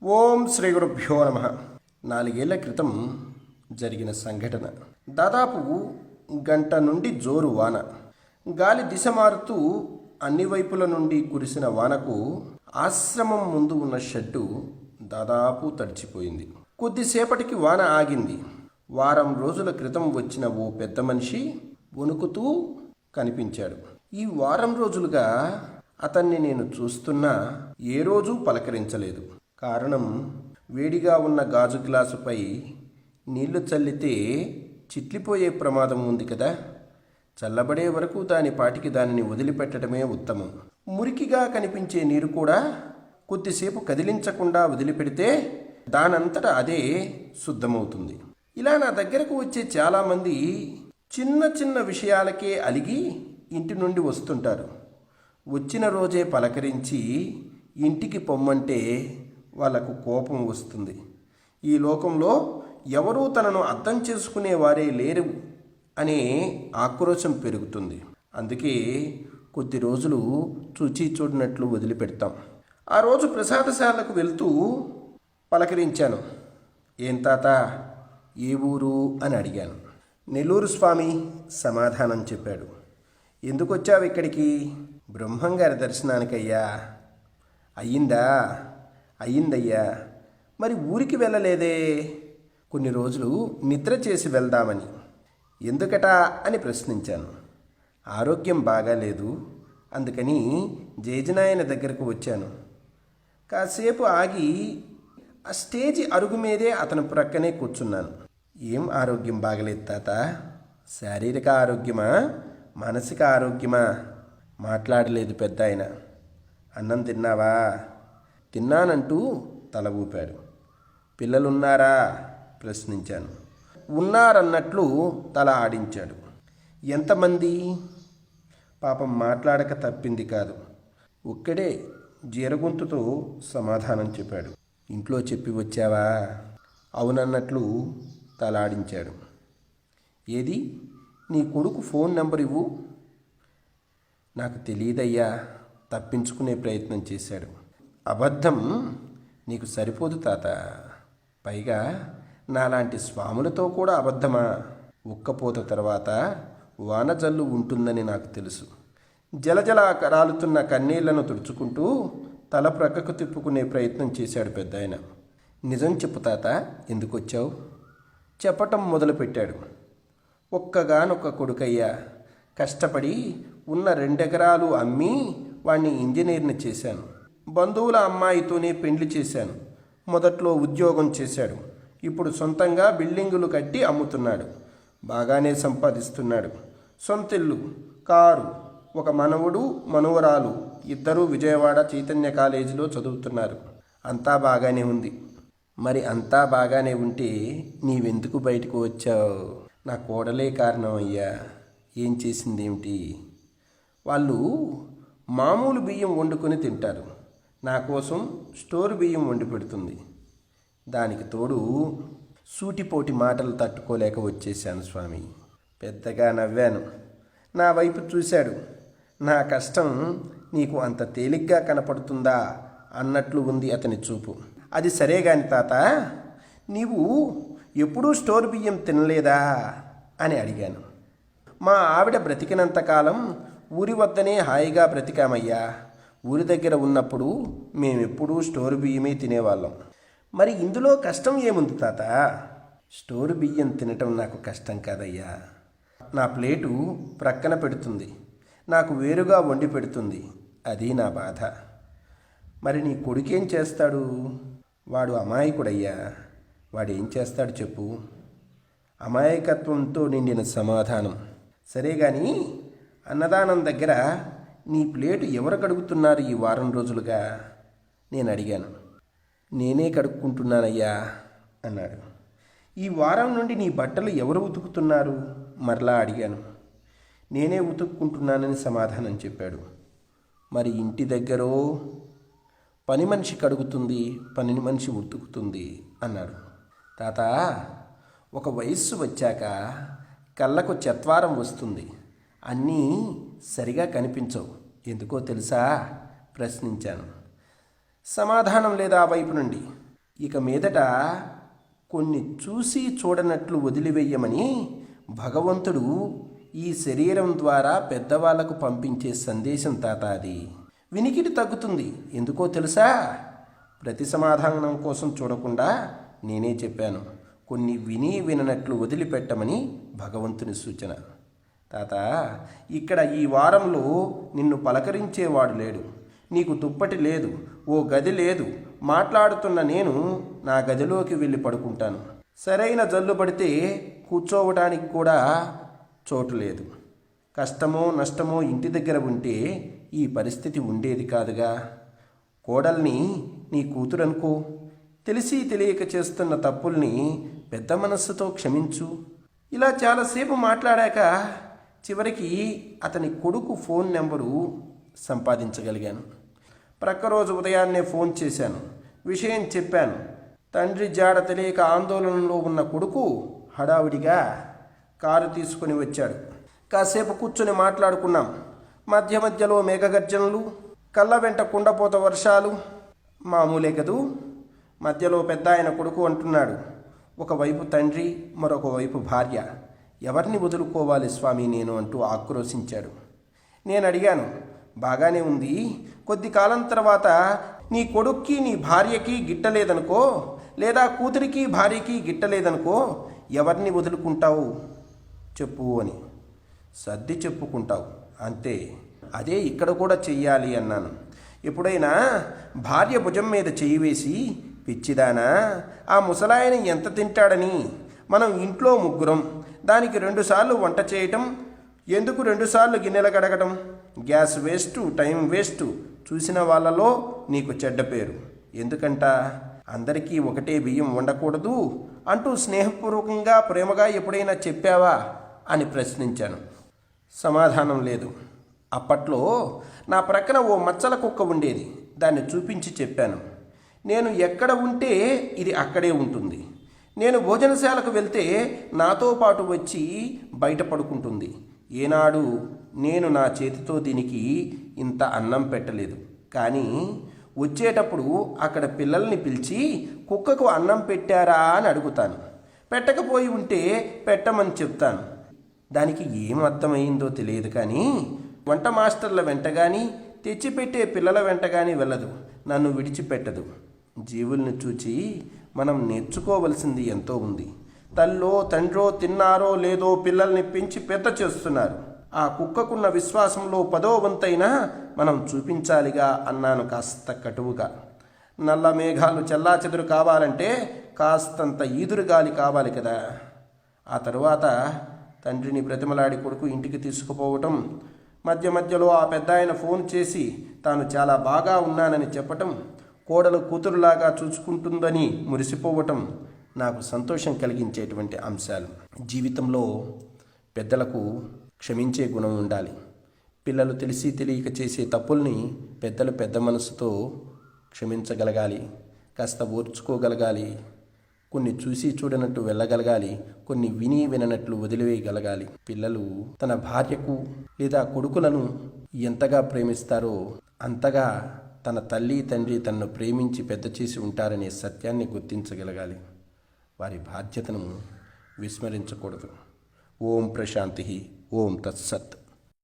ఓం శ్రీ గురుభ్యో నమ. 4 ఏళ్ల క్రితం జరిగిన సంఘటన. దాదాపు గంట నుండి జోరు వాన. గాలి దిశ మారుతూ అన్ని వైపుల నుండి కురిసిన వానకు ఆశ్రమం ముందు ఉన్న షెడ్డు దాదాపు తడిచిపోయింది. కొద్దిసేపటికి వాన ఆగింది. వారం రోజుల క్రితం వచ్చిన ఓ పెద్ద మనిషి వణుకుతూ కనిపించాడు. ఈ వారం రోజులుగా అతన్ని నేను చూస్తున్నా ఏ రోజూ పలకరించలేదు. కారణం, వేడిగా ఉన్న గాజు గ్లాసుపై నీళ్లు చల్లితే చిట్లిపోయే ప్రమాదం ఉంది కదా. చల్లబడే వరకు దాని పాటికి దానిని వదిలిపెట్టడమే ఉత్తమం. మురికిగా కనిపించే నీరు కూడా కొద్దిసేపు కదిలించకుండా వదిలిపెడితే దానంతట అదే శుద్ధమవుతుంది. ఇలా నా దగ్గరకు వచ్చే చాలామంది చిన్న చిన్న విషయాలకే అలిగి ఇంటి నుండి వస్తుంటారు. వచ్చిన రోజే పలకరించి ఇంటికి పొమ్మంటే వాళ్ళకు కోపం వస్తుంది. ఈ లోకంలో ఎవరూ తనను అర్థం చేసుకునేవారే లేరు అనే ఆక్రోశం పెరుగుతుంది. అందుకే కొద్ది రోజులు చూచి చూడనట్లు వదిలిపెడతాం. ఆ రోజు ప్రసాదశాలకు వెళ్తూ పలకరించాను. ఏం తాత, ఏ ఊరు అని అడిగాను. నెల్లూరు స్వామి సమాధానం చెప్పాడు. ఎందుకు వచ్చావు ఇక్కడికి? బ్రహ్మంగారి దర్శనానికయ్యా. అయ్యిందా? అయ్యిందయ్యా. మరి ఊరికి వెళ్ళలేదే? కొన్ని రోజులు నిద్ర చేసి వెళ్దామని. ఎందుకట అని ప్రశ్నించాను. ఆరోగ్యం బాగాలేదు, అందుకని జేజనాయన దగ్గరకు వచ్చాను. కాసేపు ఆగి ఆ స్టేజి అరుగు మీదే అతని ప్రక్కనే కూర్చున్నాను. ఏం ఆరోగ్యం బాగలేదు తాత? శారీరక ఆరోగ్యమా, మానసిక ఆరోగ్యమా? మాట్లాడలేదు పెద్ద ఆయన. అన్నం తిన్నావా? తిన్నానంటూ తల ఊపాడు. పిల్లలున్నారా ప్రశ్నించాను. ఉన్నారన్నట్లు తల ఆడించాడు. ఎంతమంది? పాపం మాట్లాడక తప్పింది కాదు. ఒక్కడే జీరగొంతుతో సమాధానం చెప్పాడు. ఇంట్లో చెప్పి వచ్చావా? అవునన్నట్లు తలాడించాడు. ఏది, నీ కొడుకు ఫోన్ నెంబర్ ఇవ్వు. నాకు తెలియదయ్యా. తప్పించుకునే ప్రయత్నం చేశాడు. అబద్ధం నీకు సరిపోదు తాత. పైగా నాలాంటి స్వాములతో కూడా అబద్ధమా? ఉక్కపోత తర్వాత వానజల్లు ఉంటుందని నాకు తెలుసు. జలజల రాలుతున్న కన్నీళ్లను తుడుచుకుంటూ తల ప్రక్కకు తిప్పుకునే ప్రయత్నం చేశాడు పెద్దాయన. నిజం చెప్పు తాత, ఎందుకు వచ్చావు? చెప్పటం మొదలుపెట్టాడు. ఒక్కగానొక్క కొడుకయ్యా. కష్టపడి ఉన్న 2 ఎకరాలు అమ్మి వాణ్ణి ఇంజనీర్ని చేశాను. బంధువుల అమ్మాయితోనే పెండ్లి చేశాను. మొదట్లో ఉద్యోగం చేశాడు. ఇప్పుడు సొంతంగా బిల్డింగులు కట్టి అమ్ముతున్నాడు. బాగానే సంపాదిస్తున్నాడు. సొంతిల్లు, కారు, ఒక మనవడు మనవరాలు, ఇద్దరూ విజయవాడ చైతన్య కాలేజీలో చదువుతున్నారు. అంతా బాగానే ఉంది. మరి అంతా బాగానే ఉంటే నీవెందుకు బయటకు వచ్చావు? నా కోడలే కారణం అయ్యా. ఏం చేసిందేమిటి? వాళ్ళు మామూలు బియ్యం వండుకొని తింటారు. నా కోసం స్టోర్ బియ్యం వండి పెడుతుంది. దానికి తోడు సూటిపోటి మాటలు తట్టుకోలేక వచ్చేశాను స్వామి. పెద్దగా నవ్వాను. నా వైపు చూశాడు. నా కష్టం నీకు అంత తేలిగ్గా కనపడుతుందా అన్నట్లు ఉంది అతని చూపు. అది సరే గాని తాత, నీవు ఎప్పుడూ స్టోర్ బియ్యం తినలేదా అని అడిగాను. మా ఆవిడ బ్రతికినంతకాలం ఊరి వద్దనే హాయిగా బ్రతికామయ్యా. ఊరి దగ్గర ఉన్నప్పుడు మేమెప్పుడూ స్టోర్ బియ్యమే తినేవాళ్ళం. మరి ఇందులో కష్టం ఏముంది తాత? స్టోర్ బియ్యం తినటం నాకు కష్టం కాదయ్యా. నా ప్లేటు ప్రక్కన పెడుతుంది, నాకు వేరుగా వండి పెడుతుంది. అది నా బాధ. మరి నీ కొడుకేం చేస్తాడు? వాడు అమాయకుడయ్యా. వాడేం చేస్తాడు చెప్పు? అమాయకత్వంతో నిండిన సమాధానం. సరే గాని, అన్నదానం దగ్గర నీ ప్లేటు ఎవరు కడుగుతున్నారు ఈ వారం రోజులుగా? నేను అడిగాను. నేనే కడుక్కుంటున్నానయ్యా అన్నాడు. ఈ వారం నుండి నీ బట్టలు ఎవరు ఉతుకుతున్నారు? మరలా అడిగాను. నేనే ఉతుక్కుంటున్నానని సమాధానం చెప్పాడు. మరి ఇంటి దగ్గరో? పని మనిషి కడుగుతుంది, పని మనిషి ఉతుకుతుంది అన్నాడు. తాత, ఒక వయస్సు వచ్చాక కళ్ళకు చత్వారం వస్తుంది. అన్నీ సరిగా కనిపించవు. ఎందుకో తెలుసా ప్రశ్నించాను. సమాధానం లేదా వైపు నుండి. ఇక మీదట కొన్ని చూసి చూడనట్లు వదిలివేయమని భగవంతుడు ఈ శరీరం ద్వారా పెద్దవాళ్లకు పంపించే సందేశం తాత అది. వినికిడి తగ్గుతుంది, ఎందుకో తెలుసా? ప్రతి సమాధానం కోసం చూడకుండా నేనే చెప్పాను. కొన్ని విని విననట్లు వదిలిపెట్టమని భగవంతుని సూచన. తాత, ఇక్కడ ఈ వారంలో నిన్ను పలకరించేవాడు లేడు, నీకు దుప్పటి లేదు, ఓ గది లేదు. మాట్లాడుతున్న నేను నా గదిలోకి వెళ్ళి పడుకుంటాను. సరైన జల్లు పడితే కూర్చోవడానికి కూడా చోటు లేదు. కష్టమో నష్టమో ఇంటి దగ్గర ఉంటే ఈ పరిస్థితి ఉండేది కాదుగా. కోడల్ని నీ కూతురనుకో. తెలిసి తెలియక చేస్తున్న తప్పుల్ని పెద్ద మనస్సుతో క్షమించు. ఇలా చాలాసేపు మాట్లాడాక చివరికి అతని కొడుకు ఫోన్ నెంబరు సంపాదించగలిగాను. ప్రక్క రోజు ఉదయాన్నే ఫోన్ చేశాను, విషయం చెప్పాను. తండ్రి జాడ తెలియక ఆందోళనలో ఉన్న కొడుకు హడావిడిగా కారు తీసుకుని వచ్చాడు. కాసేపు కూర్చొని మాట్లాడుకున్నాం. మధ్య మధ్యలో మేఘగర్జనలు, కళ్ళ వెంట కుండపోత వర్షాలు మామూలే కదూ. మధ్యలో పెద్ద ఆయన కొడుకు అంటున్నాడు, ఒకవైపు తండ్రి, మరొక వైపు భార్య, ఎవరిని వదులుకోవాలి స్వామి నేను అంటూ ఆక్రోశించాడు. నేను అడిగాను, బాగానే ఉంది, కొద్ది కాలం తర్వాత నీ కొడుక్కి నీ భార్యకి గిట్టలేదనుకో, లేదా కూతురికి భార్యకి గిట్టలేదనుకో, ఎవరిని వదులుకుంటావు చెప్పు అని. సర్ది చెప్పుకుంటావు అంతే, అదే ఇక్కడ కూడా చెయ్యాలి అన్నాను. ఎప్పుడైనా భార్య భుజం మీద చెయ్యి వేసి, పిచ్చిదానా, ఆ ముసలాయన ఎంత తింటాడని, మనం ఇంట్లో ముగ్గురం, దానికి 2 సార్లు వంట చేయటం ఎందుకు, 2 సార్లు గిన్నెలు కడగటం, గ్యాస్ వేస్టు, టైం వేస్టు, చూసిన వాళ్ళలో నీకు చెడ్డ పేరు. ఎందుకంట అందరికీ ఒకటే బియ్యం వండకూడదు అంటూ స్నేహపూర్వకంగా ప్రేమగా ఎప్పుడైనా చెప్పావా అని ప్రశ్నించాను. సమాధానం లేదు. అప్పట్లో నా ప్రక్కన ఓ మచ్చల కుక్క ఉండేది, దాన్ని చూపించి చెప్పాను, నేను ఎక్కడ ఉంటే ఇది అక్కడే ఉంటుంది. నేను భోజనశాలకు వెళ్తే నాతో పాటు వచ్చి బయట పడుకుంటుంది. ఏనాడు నేను నా చేతితో దీనికి ఇంత అన్నం పెట్టలేదు. కానీ వచ్చేటప్పుడు అక్కడ పిల్లల్ని పిలిచి కుక్కకు అన్నం పెట్టారా అని అడుగుతాను. పెట్టకపోయి ఉంటే పెట్టమని చెప్తాను. దానికి ఏం అర్థమైందో తెలియదు, కానీ వంట మాస్టర్ల వెంట కానీ తెచ్చిపెట్టే పిల్లల వెంట కానీ వెళ్ళదు, నన్ను విడిచిపెట్టదు. జీవుల్ని చూచి మనం నేర్చుకోవలసింది ఎంతో ఉంది. తల్లో తండ్రో తిన్నారో లేదో పిల్లల్ని పెంచి పెద్ద చేస్తున్నారు. ఆ కుక్కకున్న విశ్వాసంలో 10వ వంతైనా మనం చూపించాలిగా అన్నాను కాస్త కటువుగా. నల్ల మేఘాలు చెల్లాచెదురు కావాలంటే కాస్తంత ఈదురుగాలి కావాలి కదా. ఆ తరువాత తండ్రిని బ్రతిమలాడి కొడుకు ఇంటికి తీసుకుపోవటం, మధ్య మధ్యలో ఆ పెద్ద ఆయన ఫోన్ చేసి తాను చాలా బాగా ఉన్నానని చెప్పటం, కోడలు కూతురులాగా చూసుకుంటుందని మురిసిపోవటం నాకు సంతోషం కలిగించేటువంటి అంశాలు. జీవితంలో పెద్దలకు క్షమించే గుణం ఉండాలి. పిల్లలు తెలిసి తెలియక చేసే తప్పుల్ని పెద్దలు పెద్ద మనసుతో క్షమించగలగాలి, కాస్త ఓర్చుకోగలగాలి. కొన్ని చూసి చూడనట్టు వెళ్ళగలగాలి, కొన్ని విని విననట్లు వదిలివేయగలగాలి. పిల్లలు తన భార్యకు లేదా కొడుకులను ఎంతగా ప్రేమిస్తారో అంతగా తన తల్లి తండ్రి తనను ప్రేమించి పెద్ద చేసి ఉంటారనే సత్యాన్ని గుర్తించగలగాలి. వారి బాధ్యతను విస్మరించకూడదు. ఓం ప్రశాంతి. ఓం తత్సత్.